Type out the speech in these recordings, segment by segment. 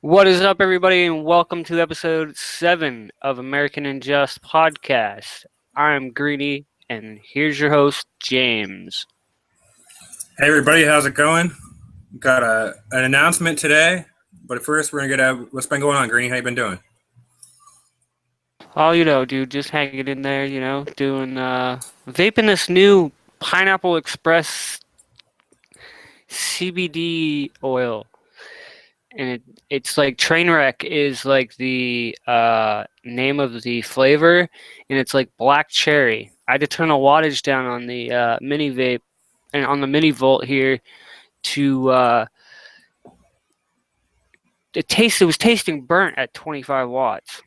What is up, everybody, and welcome to episode 7 of American Unjust Podcast. I'm Greedy, and here's your host, James. Hey everybody, how's it going? Got an announcement today, but first we're gonna get what's been going on. Greeny, how you been doing? Oh, dude, just hanging in there, doing vaping this new Pineapple Express CBD oil, and it's like Trainwreck is like the name of the flavor, and it's like black cherry. I had to turn the wattage down on the mini vape and on the mini volt here to it was tasting burnt at 25 watts.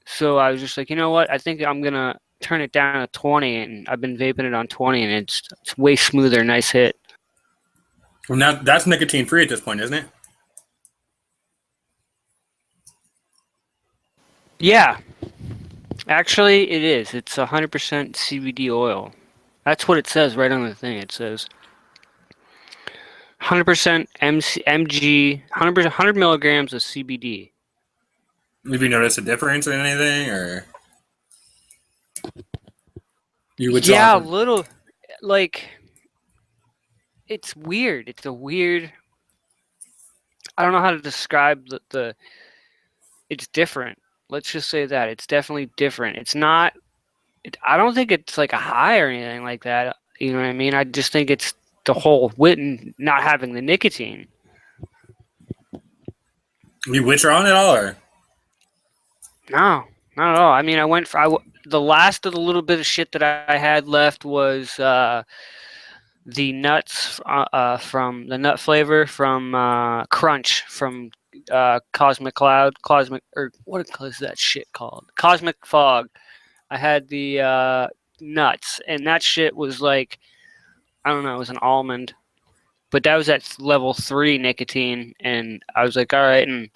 So I was just like, you know what? I think I'm gonna turn it down to 20, and I've been vaping it on 20, and it's way smoother. Nice hit. Well, now that's nicotine free at this point, isn't it? Yeah, actually, it is. It's 100% CBD oil. That's what it says right on the thing. It says 100% MG, 100 milligrams of CBD. Have you noticed a difference in anything, or you Yeah, withdraw a little. Like, it's weird. It's a weird. I don't know how to describe the. It's different. Let's just say that it's definitely different. It's not. I don't think it's like a high or anything like that. You know what I mean? I just think it's the whole witten not having the nicotine. you withdrawing at all, or No, not at all. I mean, the last of the little bit of shit that I had left was the nuts from the nut flavor from Crunch from Cosmic Cloud, or what is that shit called? Cosmic Fog. I had the nuts, and that shit was like, I don't know, it was an almond, but that was at level 3 nicotine, and I was like, all right. And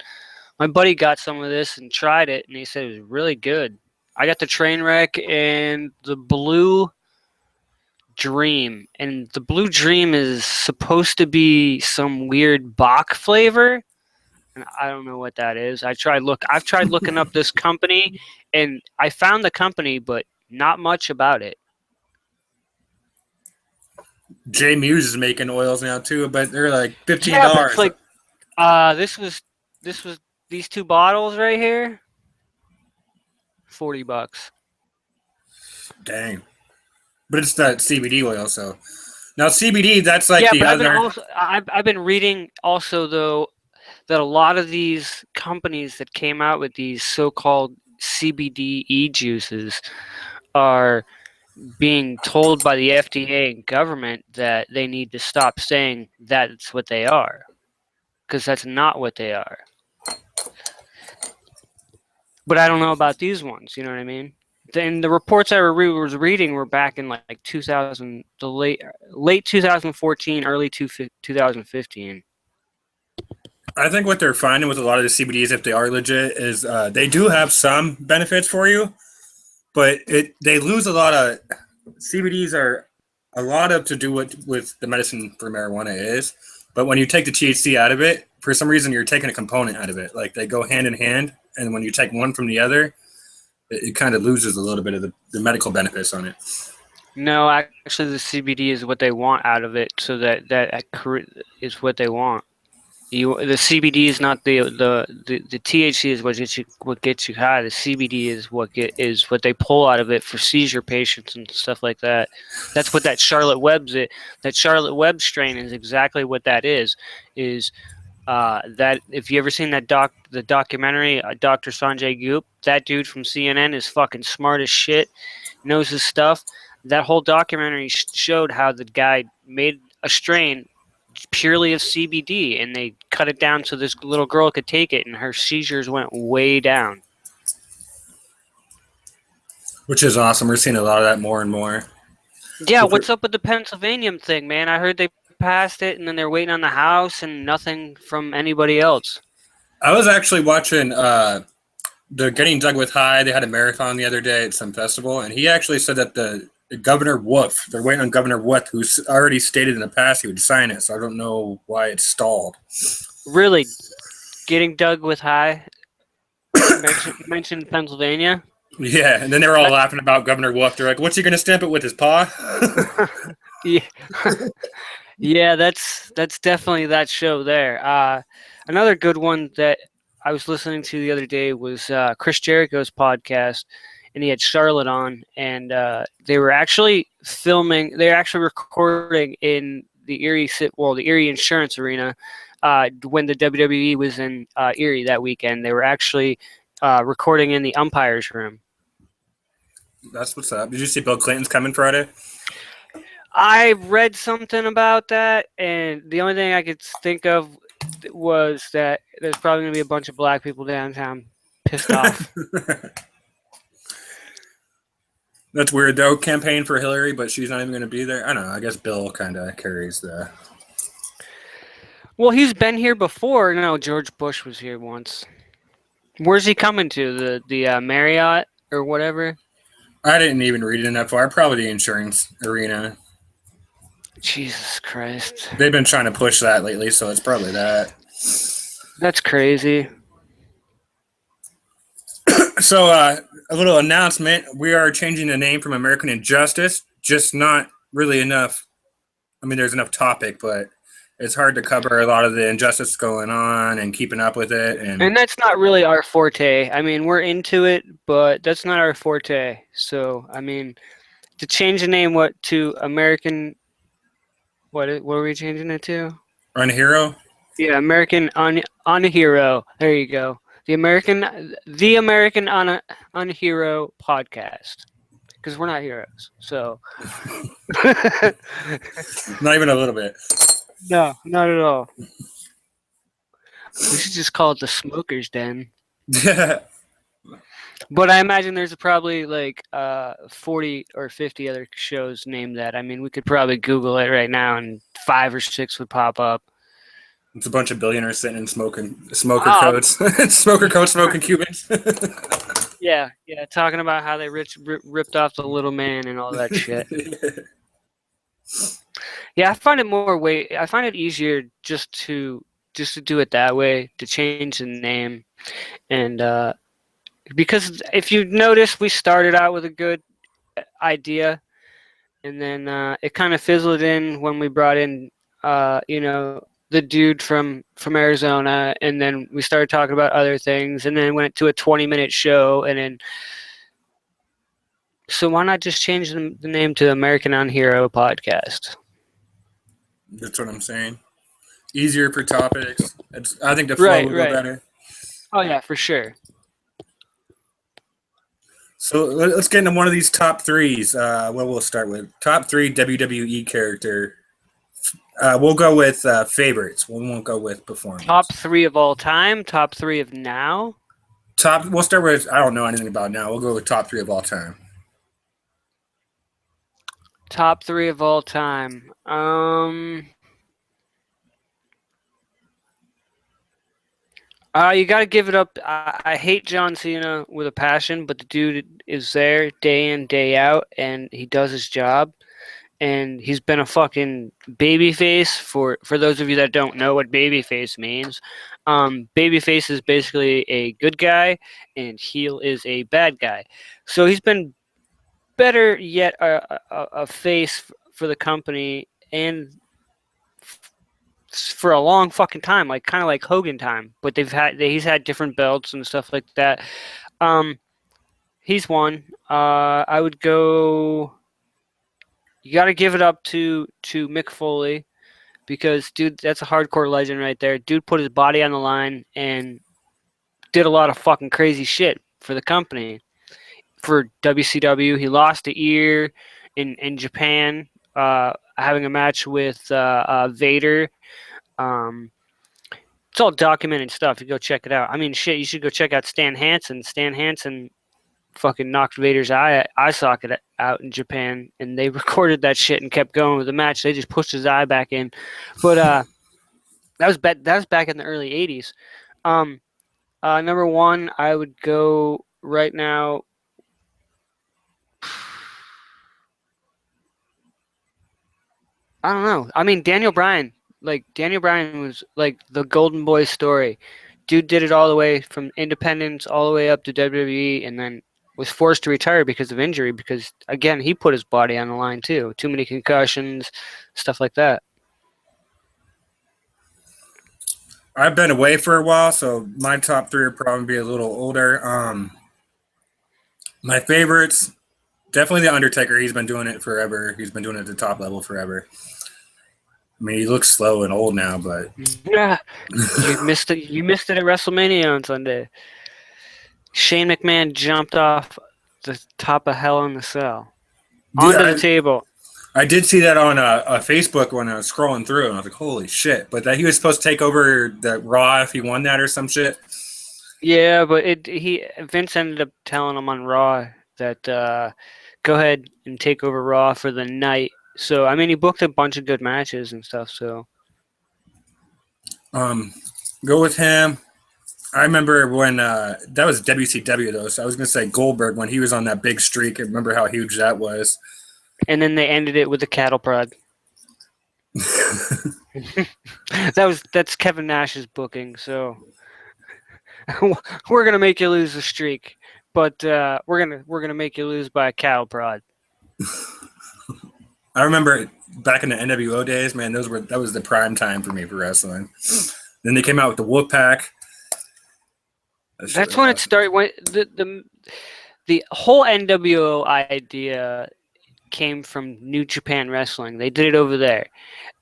my buddy got some of this and tried it, and he said it was really good. I got the Trainwreck and the Blue Dream, and the Blue Dream is supposed to be some weird Bach flavor, and I don't know what that is. I've tried looking up this company, and I found the company, but not much about it. J Muse is making oils now too, but they're like $15. Yeah, but it's like this was these two bottles right here, $40. Dang, but it's that CBD oil. So now CBD, that's like Yeah, the but other. I've been reading also though that a lot of these companies that came out with these so-called CBD juices are being told by the FDA and government that they need to stop saying that's what they are, because that's not what they are. But I don't know about these ones. You know what I mean? Then the reports I was reading were back in like 2000, the late 2014, early 2015. I think what they're finding with a lot of the CBDs, if they are legit, is they do have some benefits for you, but they lose a lot of. CBDs are a lot of to do with the medicine for marijuana is, but when you take the THC out of it, for some reason you're taking a component out of it. Like they go hand in hand, and when you take one from the other, it kind of loses a little bit of the medical benefits on it. No, actually, the CBD is what they want out of it, so that is what they want. The CBD is not the THC is what gets you high. The CBD is what they pull out of it for seizure patients and stuff like that. That's what that Charlotte Web strain is exactly what that is. That if you ever seen the documentary Dr. Sanjay Goop, that dude from CNN is fucking smart as shit, knows his stuff. That whole documentary showed how the guy made a strain purely of CBD, and they cut it down so this little girl could take it, and her seizures went way down. Which is awesome. We're seeing a lot of that more and more. Yeah, what's up with the Pennsylvania thing, man? I heard they passed it, and then they're waiting on the House, and nothing from anybody else. I was actually watching the Getting Dug with High. They had a marathon the other day at some festival, and he actually said that the Governor Wolf, they're waiting on Governor Wolf, who's already stated in the past he would sign it, so I don't know why it's stalled. Really? Getting dug with high. Mentioned Pennsylvania. Yeah, and then they were all That, laughing about Governor Wolf. They're like, "What's he gonna stamp it with his paw?" yeah, yeah, that's definitely that show there. Another good one that I was listening to the other day was Chris Jericho's podcast, and he had Charlotte on, and they were actually filming. They were actually recording in the Erie Insurance Arena when the WWE was in Erie that weekend. They were actually recording in the umpires room. That's what's up. Did you see Bill Clinton's coming Friday? I read something about that, and the only thing I could think of was that there's probably going to be a bunch of black people downtown pissed off. That's weird though. Campaign for Hillary, but she's not even going to be there. I don't know. I guess Bill kind of carries the. Well, he's been here before. No, George Bush was here once. Where's he coming to? The Marriott or whatever? I didn't even read it enough far. Probably the insurance arena. Jesus Christ. They've been trying to push that lately, so it's probably that. That's crazy. So, a little announcement: we are changing the name from American Injustice. Just not really enough. I mean, there's enough topic, but it's hard to cover a lot of the injustice going on and keeping up with it. And And that's not really our forte. I mean, we're into it, but that's not our forte. So, I mean, to change the name to American what are we changing it to? Run Hero. Yeah, American on a Hero. There you go. The American on a Hero podcast. Because we're not heroes. So Not even a little bit. no, not at all. We should just call it the Smokers Den. But I imagine there's probably like 40 or 50 other shows named that. I mean, we could probably Google it right now and 5 or 6 would pop up. It's a bunch of billionaires sitting and smoking smoker Oh, coats, smoker coats, smoking Cubans. yeah, talking about how they ripped off the little man and all that shit. Yeah, I find it easier just to do it that way, to change the name, and because if you notice, we started out with a good idea, and then it kind of fizzled in when we brought in, the dude from Arizona, and then we started talking about other things, and then went to a 20-minute show, and then so why not just change the name to American on Hero podcast? That's what I'm saying. Easier for topics. I think the flow Right, will go right. better. Oh yeah, for sure. So let's get into one of these top threes. What we'll start with top 3 WWE character. We'll go with favorites. We won't go with performance. Top 3 of all time. Top 3 of now. Top. We'll start with. I don't know anything about now. We'll go with top 3 of all time. Top 3 of all time. You got to give it up. I hate John Cena with a passion, but the dude is there day in, day out, and he does his job. And he's been a fucking babyface for those of you that don't know what babyface means. Babyface is basically a good guy, and heel is a bad guy. So he's been better yet a face for the company and for a long fucking time, like kind of like Hogan time. But he's had different belts and stuff like that. He's won. I would go. You got to give it up to Mick Foley because, dude, that's a hardcore legend right there. Dude put his body on the line and did a lot of fucking crazy shit for the company. For WCW, he lost the ear in Japan, having a match with Vader. It's all documented stuff. You go check it out. I mean, shit, you should go check out Stan Hansen. Stan Hansen fucking knocked Vader's eye socket out in Japan, and they recorded that shit and kept going with the match. They just pushed his eye back in, but that was back in the early '80s. Number 1, I would go right now. I don't know. I mean, Daniel Bryan. Like Daniel Bryan was like the Golden Boy story. dude did it all the way from independence all the way up to WWE, and then was forced to retire because of injury. Because again, he put his body on the line too. Too many concussions, stuff like that. I've been away for a while, so my top three are probably be a little older. My favorites, definitely the Undertaker. He's been doing it forever. He's been doing it at the top level forever. I mean, he looks slow and old now, but Yeah, you missed it. You missed it at WrestleMania on Sunday. Shane McMahon jumped off the top of Hell in the Cell onto the yeah, table. I did see that on Facebook when I was scrolling through, and I was like, "Holy shit!" But that he was supposed to take over the Raw if he won that or some shit. Yeah, but Vince ended up telling him on Raw that go ahead and take over Raw for the night. So I mean, he booked a bunch of good matches and stuff. So Um, go with him. I remember when that was WCW though, so I was gonna say Goldberg when he was on that big streak. I remember how huge that was. and then they ended it with the cattle prod. That's Kevin Nash's booking. So we're gonna make you lose the streak, but we're gonna make you lose by a cattle prod. I remember back in the NWO days, man. That was the prime time for me for wrestling. Then they came out with the Wolfpack. That's when it started. When the whole NWO idea came from New Japan Wrestling. They did it over there,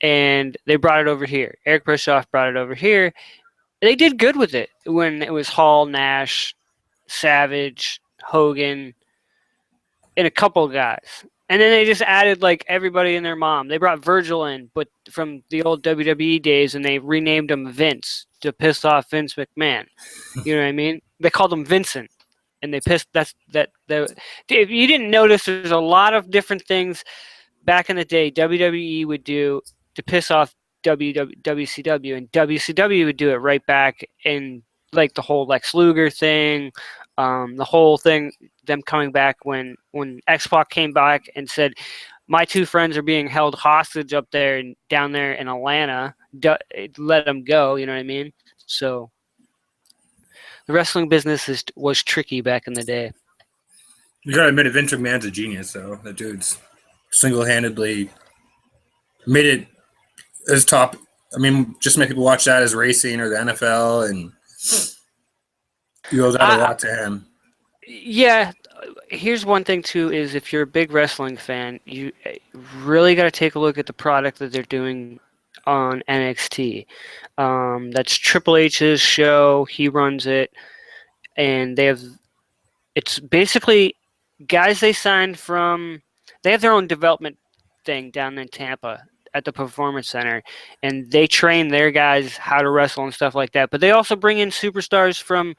and they brought it over here. Eric Bischoff brought it over here. They did good with it when it was Hall, Nash, Savage, Hogan, and a couple of guys. And then they just added like everybody and their mom. They brought Virgil in, but from the old WWE days, and they renamed him Vince to piss off Vince McMahon. You know what I mean? They called him Vincent, and they pissed. If you didn't notice, there's a lot of different things back in the day WWE would do to piss off WCW, and WCW would do it right back in like the whole Lex Luger thing, the whole thing, them coming back when X-Pac came back and said, my two friends are being held hostage up there and down there in Atlanta. Let them go. You know what I mean? So the wrestling business was tricky back in the day. You gotta admit, Vince McMahon's a genius, though. That dude's single-handedly made it as top. I mean, just make people watch that as racing or the NFL, and you owe that a lot to him. Yeah, here's one thing too: is if you're a big wrestling fan, you really got to take a look at the product that they're doing on NXT. That's Triple H's show. He runs it, and it's basically guys they signed from. They have their own development thing down in Tampa at the Performance Center, and they train their guys how to wrestle and stuff like that. But they also bring in superstars from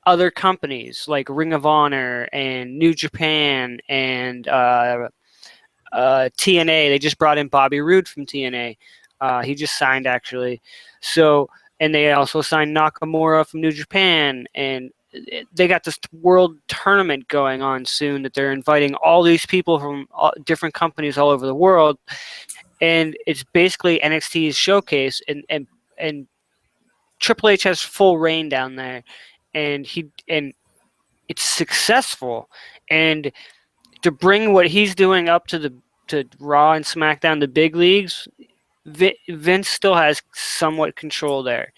other companies like Ring of Honor and New Japan and TNA. They just brought in Bobby Roode from TNA. He just signed actually. So, and they also signed Nakamura from New Japan, and they got this world tournament going on soon that they're inviting all these people from different companies all over the world, and it's basically NXT's showcase, and Triple H has full reign down there, and it's successful, and to bring what he's doing up to Raw and SmackDown, the big leagues, Vince still has somewhat control there.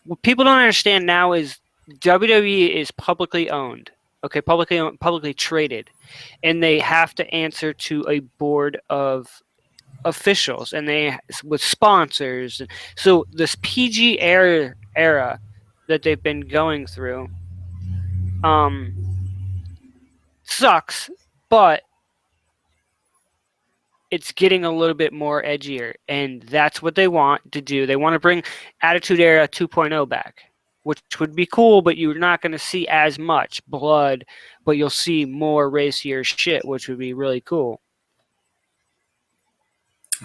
What people don't understand now is WWE is publicly owned, okay, publicly traded, and they have to answer to a board of officials, and they with sponsors. So this PG era that they've been going through sucks, but it's getting a little bit more edgier, and that's what they want to do. They want to bring Attitude Era 2.0 back, which would be cool, but you're not going to see as much blood, but you'll see more racier shit, which would be really cool.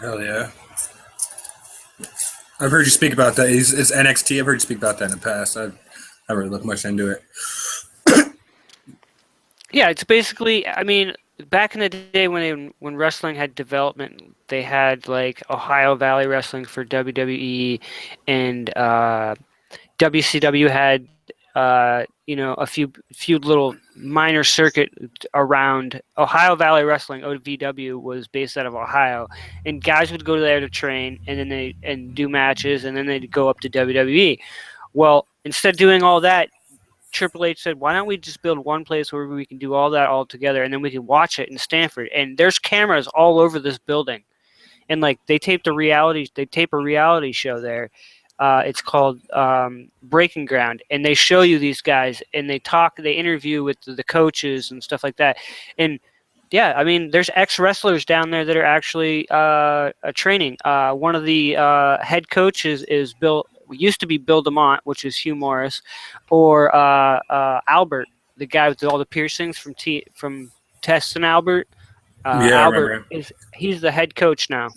Hell yeah. I've heard you speak about that. It's NXT. I've heard you speak about that in the past. I haven't really looked much into it. Yeah, it's basically, I mean, back in the day when wrestling had development, they had like Ohio Valley Wrestling for WWE and WCW had a few little minor circuit around Ohio Valley Wrestling. OVW was based out of Ohio, and guys would go there to train, and then they and do matches, and then they'd go up to WWE. Well, instead of doing all that, Triple H said, "Why don't we just build one place where we can do all that all together, and then we can watch it in Stanford?" And there's cameras all over this building, and like they tape a reality show there. It's called Breaking Ground, and they show you these guys, and they interview with the coaches and stuff like that. And yeah, I mean, there's ex wrestlers down there that are actually training. One of the head coaches is Bill. Used to be Bill DeMont, which is Hugh Morris, or Albert, the guy with all the piercings from Tess and Albert. Yeah, I Albert remember. he's the head coach now,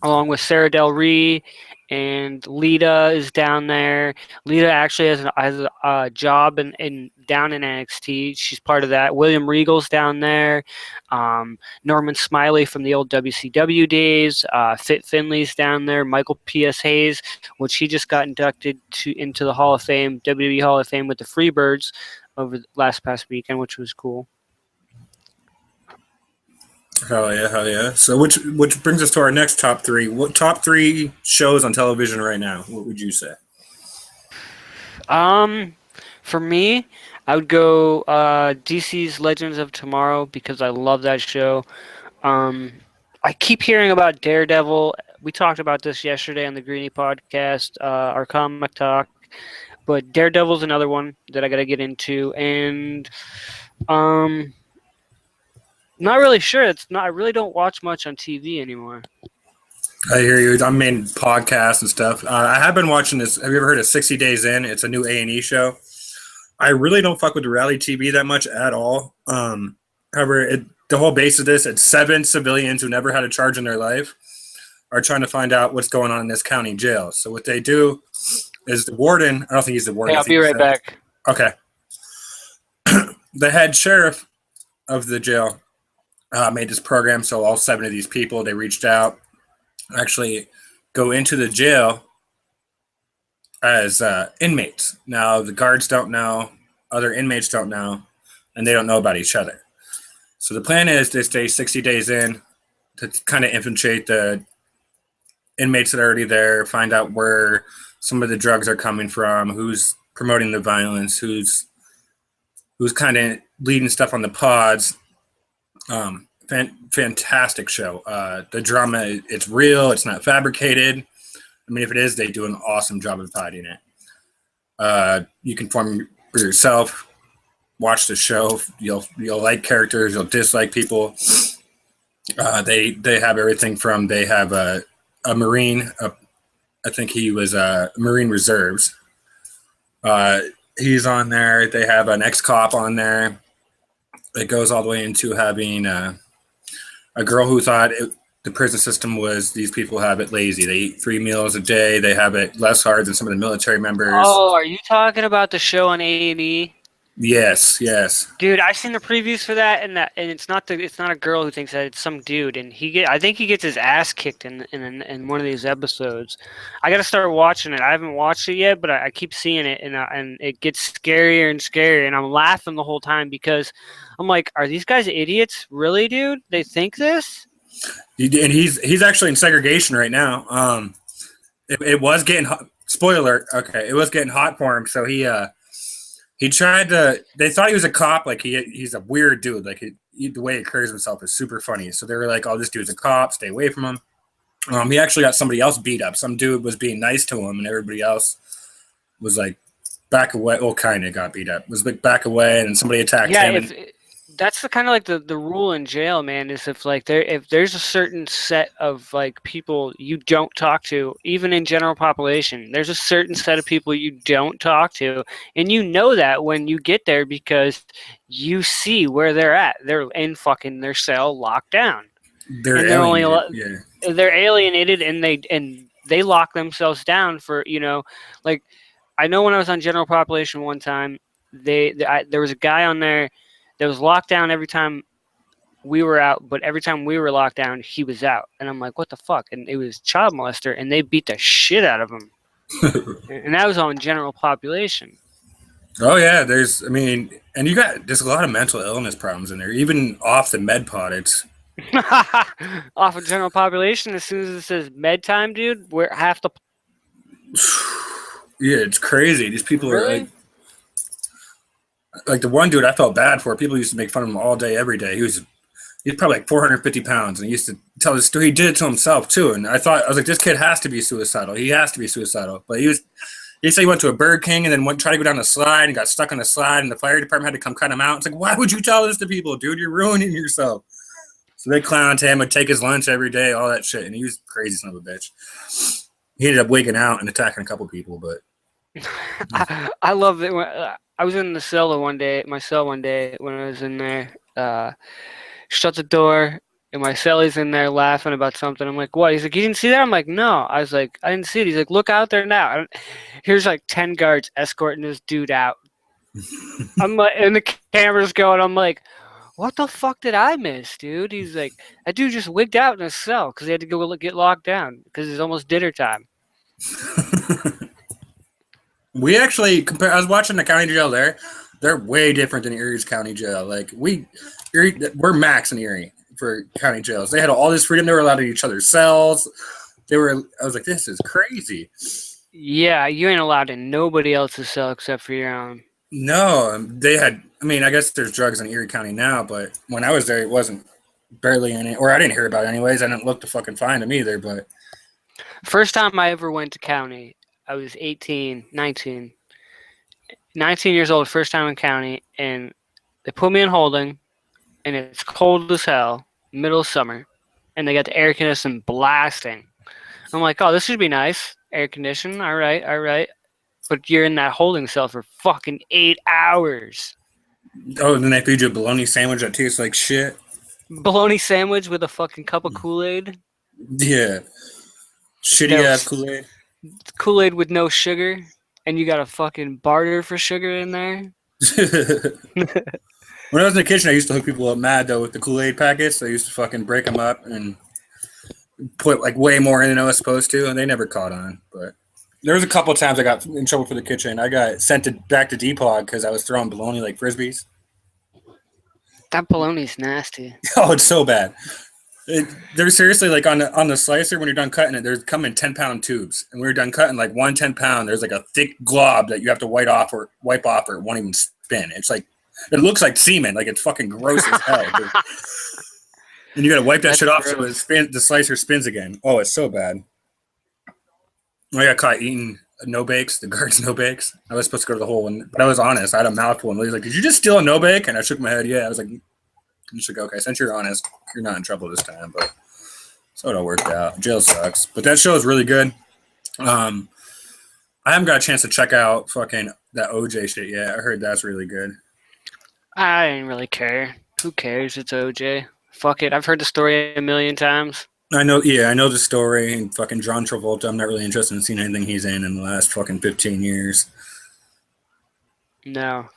along with Sarah Del Rey, and Lita is down there. Lita actually has a job in down in NXT. She's part of that. William Regal's down there. Norman Smiley from the old WCW days. Fit Finley's down there. Michael P.S. Hayes, which he just got inducted into the Hall of Fame, WWE Hall of Fame with the Freebirds over the past weekend, which was cool. Hell yeah, hell yeah. So which brings us to our next top three. What top three shows on television right now? What would you say? Um, for me, I would go DC's Legends of Tomorrow because I love that show. Um, I keep hearing about Daredevil. We talked about this yesterday on the Greenie podcast, our comic talk. But Daredevil's another one that I got to get into, and um, not really sure. It's not. I really don't watch much on TV anymore. I hear you. I mean, podcasts and stuff. I have been watching this. Have you ever heard of 60 Days In? It's a new A&E show. I really don't fuck with reality TV that much at all. However, the whole base of this, it's 7 civilians who never had a charge in their life are trying to find out what's going on in this county jail. So what they do is the warden, I don't think he's the warden. Hey, I I'll think be he's right back. okay. The head sheriff of the jail made this program. So all 7 of these people, they reached out, actually go into the jail as inmates. Now, the guards don't know, other inmates don't know, and they don't know about each other. So the plan is to stay 60 days in to kind of infiltrate the inmates that are already there, find out where some of the drugs are coming from, who's promoting the violence, who's kind of leading stuff on the pods. Fantastic show. The drama, it's real. It's not fabricated. I mean, if it is, they do an awesome job of hiding it. You can form for yourself. Watch the show. You'll like characters. You'll dislike people. They have everything from they have a Marine. I think he was Marine Reserves. He's on there. They have an ex-cop on there. It goes all the way into having a girl who thought the prison system was these people have it lazy. They eat 3 meals a day. They have it less hard than some of the military members. Oh, are you talking about the show on A&E? Yes, yes. Dude, I've seen the previews for that, and it's not a girl who thinks that, it's some dude, and I think he gets his ass kicked in one of these episodes. I got to start watching it. I haven't watched it yet, but I keep seeing it, and it gets scarier and scarier, and I'm laughing the whole time because I'm like, are these guys idiots? Really, dude? They think this? And he's actually in segregation right now. It was getting hot. Spoiler. Okay, it was getting hot for him, so he tried to. They thought he was a cop. Like he's a weird dude. Like the way he carries himself is super funny. So they were like, "Oh, this dude's a cop. Stay away from him." He actually got somebody else beat up. Some dude was being nice to him, and everybody else was like, back away. Well, kind of got beat up. Was like back away, and somebody attacked him. That's the kind of like the rule in jail, man. Is if there's a certain set of like people you don't talk to, even in general population, there's a certain set of people you don't talk to, and you know that when you get there because you see where they're at. They're in fucking their cell, locked down. They're alienated. They're alienated, and they lock themselves down for like. I know when I was on general population one time, there was a guy on there that was locked down every time we were out, but every time we were locked down, he was out. And I'm like, what the fuck? And it was child molester, and they beat the shit out of him. and that was on general population. Oh yeah, there's. I mean, and there's a lot of mental illness problems in there. Even off the med pod, it's Off of general population, as soon as it says med time, dude, we're half the yeah, it's crazy. These people are really. like the one dude I felt bad for. People used to make fun of him all day, every day. He's probably like 450 pounds, and he used to tell his story. He did it to himself too, and I was like, this kid has to be suicidal. He has to be suicidal. But he said he went to a Burger King and then tried to go down the slide and got stuck on the slide, and the fire department had to come cut him out. It's like, why would you tell this to people, dude? You're ruining yourself. So they clowned him, would take his lunch every day, all that shit, and he was crazy son of a bitch. He ended up wigging out and attacking a couple people, but I love it. I was in the cell one day, my cell one day when I was in there. Shut the door, and my cellie's in there laughing about something. I'm like, what? He's like, you didn't see that? I'm like, no. I was like, I didn't see it. He's like, look out there now. Here's like 10 guards escorting this dude out. I'm like, and the camera's going. I'm like, what the fuck did I miss, dude? He's like, that dude just wigged out in his cell because he had to go get locked down because it's almost dinner time. we actually compare. I was watching the county jail there. They're way different than Erie's county jail. Like we're max in Erie for county jails. They had all this freedom. They were allowed in each other's cells. I was like, this is crazy. Yeah, you ain't allowed in nobody else's cell except for your own. No, they had. I mean, I guess there's drugs in Erie County now, but when I was there, it wasn't barely any, or I didn't hear about it anyways. I didn't look to fucking find them either. But First time I ever went to county, I was 18, 19. 19 years old, first time in county, and they put me in holding, and it's cold as hell, middle of summer, and they got the air conditioning blasting. I'm like, oh, this should be nice. Air conditioning, all right, all right. But you're in that holding cell for fucking 8 hours. oh, and then they feed you a bologna sandwich that tastes like shit. Bologna sandwich with a fucking cup of Kool-Aid. Yeah, shitty ass Kool Aid. Kool-Aid with no sugar, and you got a fucking barter for sugar in there. When I was in the kitchen, I used to hook people up mad though with the Kool Aid packets. I used to fucking break them up and put like way more in than I was supposed to, and they never caught on. But there was a couple of times I got in trouble for the kitchen. I got sent back to Depot because I was throwing bologna like frisbees. That bologna's nasty. Oh, it's so bad. They're seriously like on the slicer when you're done cutting it. There's come in 10-pound tubes, and when you're done cutting like 1 10-pound, there's like a thick glob that you have to wipe off or it won't even spin. It's like it looks like semen, like it's fucking gross as hell. And you got to wipe that That's shit off gross. so the slicer spins again. Oh, it's so bad. I got caught eating no bakes, the guard's no bakes. I was supposed to go to the hole, but I was honest. I had a mouthful, and he was like, "Did you just steal a no bake?" And I shook my head. Yeah, I was like, "He's like, okay, since you're honest, you're not in trouble this time." But so it all worked out. Jail sucks, but that show is really good. I haven't got a chance to check out fucking that OJ shit yet. I heard that's really good. I didn't really care. Who cares? It's OJ. Fuck it. I've heard the story a million times. I know, yeah, I know the story. And fucking John Travolta, I'm not really interested in seeing anything he's in the last fucking 15 years. No.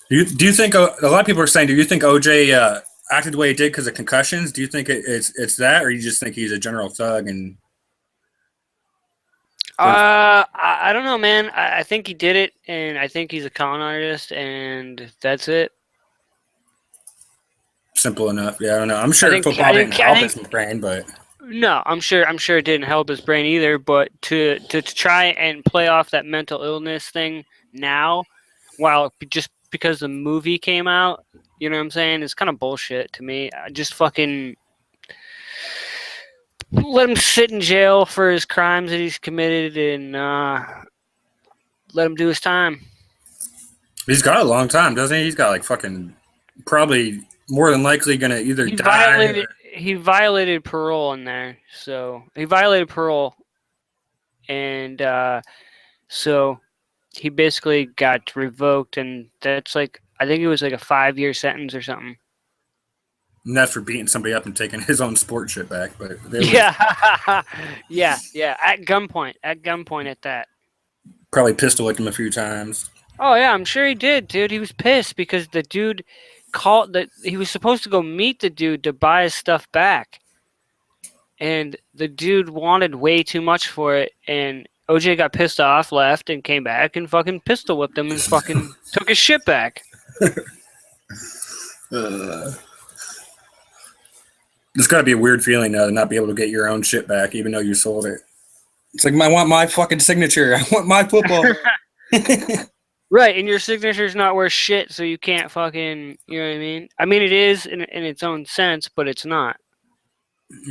Do you think a lot of people are saying? Do you think OJ acted the way he did because of concussions? Do you think it's that, or you just think he's a general thug and? I don't know, man. I think he did it, and I think he's a con artist, and that's it. Simple enough. Yeah, I don't know. I'm sure football didn't help his brain, but no, I'm sure it didn't help his brain either. But to try and play off that mental illness thing now, while just because the movie came out, you know what I'm saying? It's kind of bullshit to me. I just fucking let him sit in jail for his crimes that he's committed, and let him do his time. he's got a long time, doesn't he? He's got like fucking probably more than likely gonna either die. He violated parole in there, so he violated parole, and so he basically got revoked, and that's like I think it was like a 5-year sentence or something. And that's for beating somebody up and taking his own sport shit back. But Yeah, yeah, at gunpoint at that. probably pistol whipped him a few times. Oh yeah, I'm sure he did, dude. He was pissed because the dude called that he was supposed to go meet the dude to buy his stuff back. and the dude wanted way too much for it, and OJ got pissed off, left, and came back and fucking pistol whipped him and fucking took his shit back. It's got to be a weird feeling to not be able to get your own shit back, even though you sold it. It's like, I want my fucking signature. I want my football. Right, and your signature's not worth shit, so you can't fucking, you know what I mean? I mean, it is in its own sense, but it's not.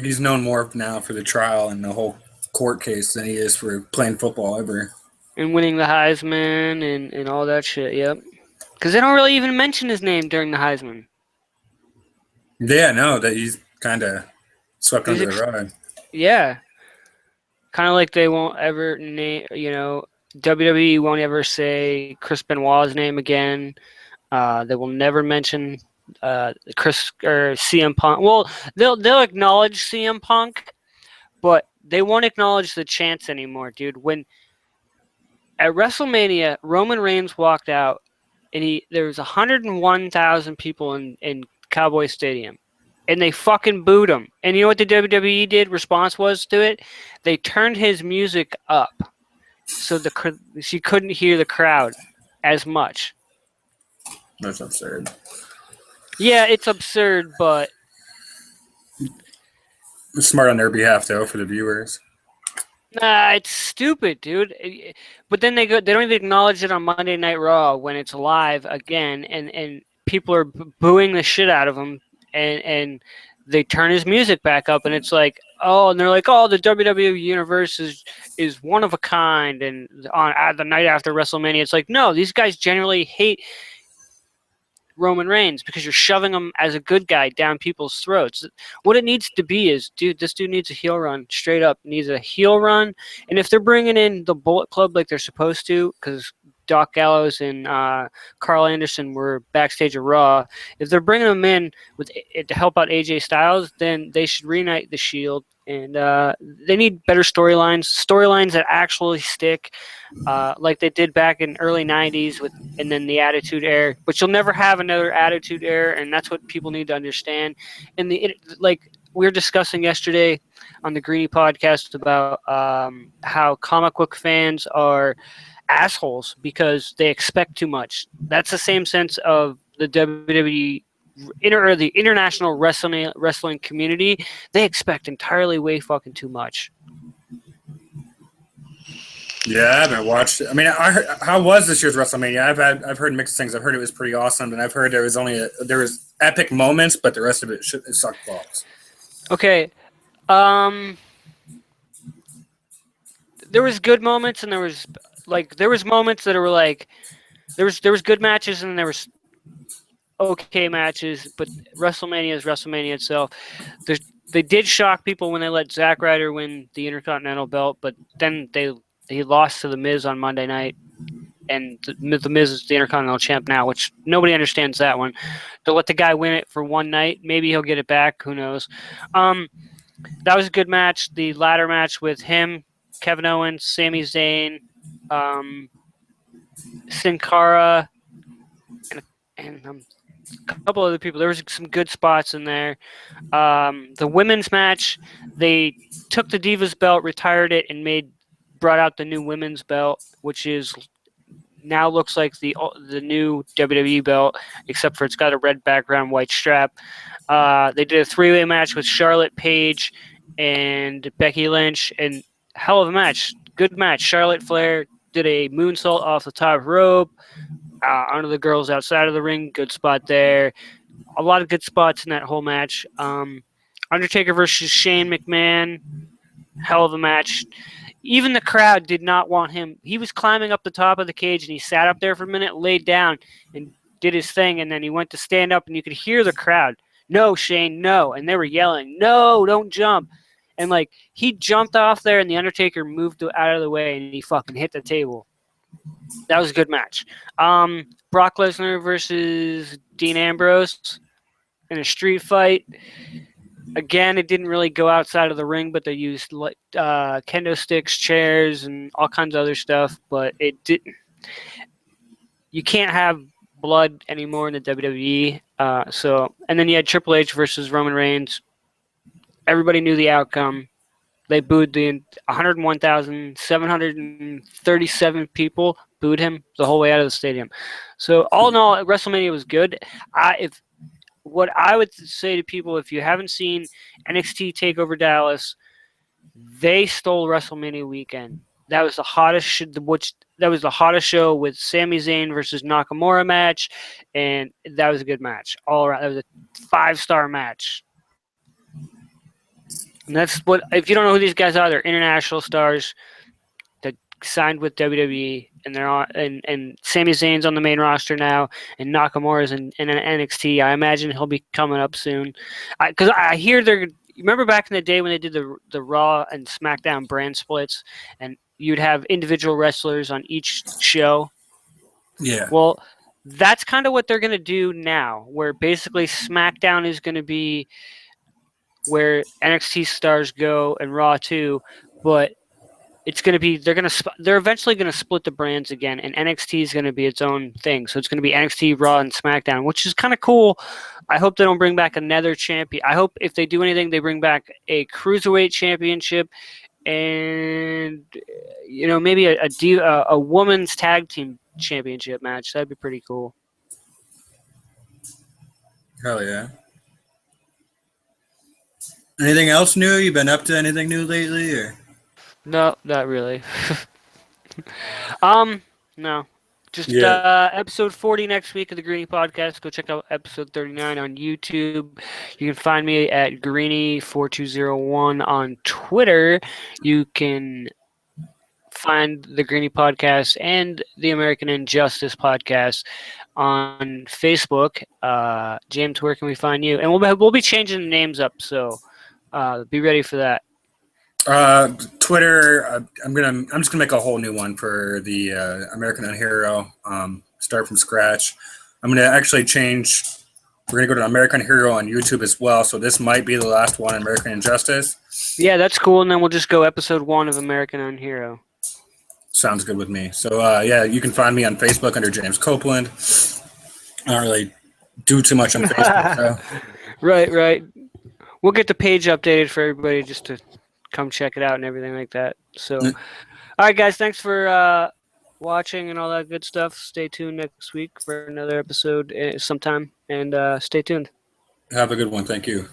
He's known more now for the trial and the whole court case than he is for playing football ever. And winning the Heisman and all that shit, yep. Because they don't really even mention his name during the Heisman. Yeah, no, that he's kind of swept under the rug. Yeah. Kind of like they won't ever name, WWE won't ever say Chris Benoit's name again. They will never mention Chris or CM Punk. Well, they'll acknowledge CM Punk, but they won't acknowledge the chants anymore, dude. When at WrestleMania, Roman Reigns walked out, and there was 101,000 people in Cowboy Stadium, and they fucking booed him. And you know what the WWE did? Response was to it, they turned his music up, so she couldn't hear the crowd as much. That's absurd. Yeah, it's absurd, but It's smart on their behalf, though, for the viewers. nah, it's stupid, dude. But then they don't even acknowledge it on Monday Night Raw when it's live again, and people are booing the shit out of him, and they turn his music back up, and it's like, oh, and they're like, oh, the WWE universe is one of a kind, and on the night after WrestleMania, it's like, no, these guys generally hate Roman Reigns because you're shoving him as a good guy down people's throats. What it needs to be is, dude, this dude needs a heel run. Straight up needs a heel run. And if they're bringing in the Bullet Club like they're supposed to, because Doc Gallows and Carl Anderson were backstage at Raw, if they're bringing them in with to help out AJ Styles, then they should reunite the Shield. And they need better storylines that actually stick, like they did back in early '90s and then the Attitude Era. But you'll never have another Attitude Era, and that's what people need to understand. And like we were discussing yesterday on the Greeny podcast about how comic book fans are assholes because they expect too much. That's the same sense of the WWE the international wrestling community. They expect entirely way fucking too much. Yeah, I haven't watched it. I mean, how was this year's WrestleMania? I've heard mixed things. I've heard it was pretty awesome, and I've heard there was epic moments, but the rest of it sucked balls. Okay, there was good moments, and there was moments that were like there was good matches, and there was okay matches, but WrestleMania is WrestleMania itself. They did shock people when they let Zack Ryder win the Intercontinental belt, but then he lost to The Miz on Monday night, and the Miz is the Intercontinental champ now, which nobody understands that one. To let the guy win it for one night, maybe he'll get it back. Who knows? That was a good match. The ladder match with him, Kevin Owens, Sami Zayn, Sin Cara, and a couple other people. There was some good spots in there. The women's match, they took the Divas belt, retired it, and brought out the new women's belt, which is now looks like the new WWE belt, except for it's got a red background, white strap. They did a three-way match with Charlotte, Paige, and Becky Lynch, and hell of a match. Good match. Charlotte Flair did a moonsault off the top rope. Under the girls outside of the ring, good spot there. A lot of good spots in that whole match. Undertaker versus Shane McMahon, hell of a match. Even the crowd did not want him. He was climbing up the top of the cage, and he sat up there for a minute, laid down, and did his thing, and then he went to stand up, and you could hear the crowd, no, Shane, no, and they were yelling, no, don't jump. And, like, he jumped off there, and the Undertaker moved out of the way, and he fucking hit the table. That was a good match. Brock Lesnar versus Dean Ambrose in a street fight. Again, it didn't really go outside of the ring, but they used kendo sticks, chairs, and all kinds of other stuff. But it didn't. You can't have blood anymore in the WWE. And then you had Triple H versus Roman Reigns. Everybody knew the outcome. They booed the 101,737 people booed him the whole way out of the stadium. So all in all, WrestleMania was good. If what I would say to people, if you haven't seen NXT Takeover Dallas, they stole WrestleMania weekend. That was the hottest, that was the hottest show with Sami Zayn versus Nakamura match, and that was a good match all around. That was a 5-star match. And that's what, if you don't know who these guys are, they're international stars that signed with WWE, and they're on, and Sami Zayn's on the main roster now, and Nakamura's in NXT. I imagine he'll be coming up soon, because I hear they're. Remember back in the day when they did the Raw and SmackDown brand splits, and you'd have individual wrestlers on each show. Yeah. Well, that's kind of what they're going to do now, where basically SmackDown is going to be where NXT stars go and Raw too, but it's going to be they're eventually going to split the brands again, and NXT is going to be its own thing. So it's going to be NXT, Raw, and SmackDown, which is kind of cool. I hope they don't bring back another champion. I hope if they do anything, they bring back a cruiserweight championship, and maybe a women's tag team championship match. That'd be pretty cool. Hell yeah. Anything else new? You been up to anything new lately, or? No, not really. No. Just episode 40 next week of the Greenie Podcast. Go check out episode 39 on YouTube. You can find me at Greenie4201 on Twitter. You can find the Greenie Podcast and the American Injustice Podcast on Facebook. James, where can we find you? And we'll be changing the names up, so be ready for that. Twitter. I'm just gonna make a whole new one for the American Unhero. Start from scratch. I'm gonna actually change. We're gonna go to American Hero on YouTube as well. So this might be the last one, American Injustice. Yeah, that's cool. And then we'll just go episode 1 of American Unhero. Sounds good with me. So yeah, you can find me on Facebook under James Copeland. I don't really do too much on Facebook. So. Right. We'll get the page updated for everybody just to come check it out and everything like that. So, all right, guys, thanks for watching and all that good stuff. Stay tuned next week for another episode sometime, and stay tuned. Have a good one. Thank you.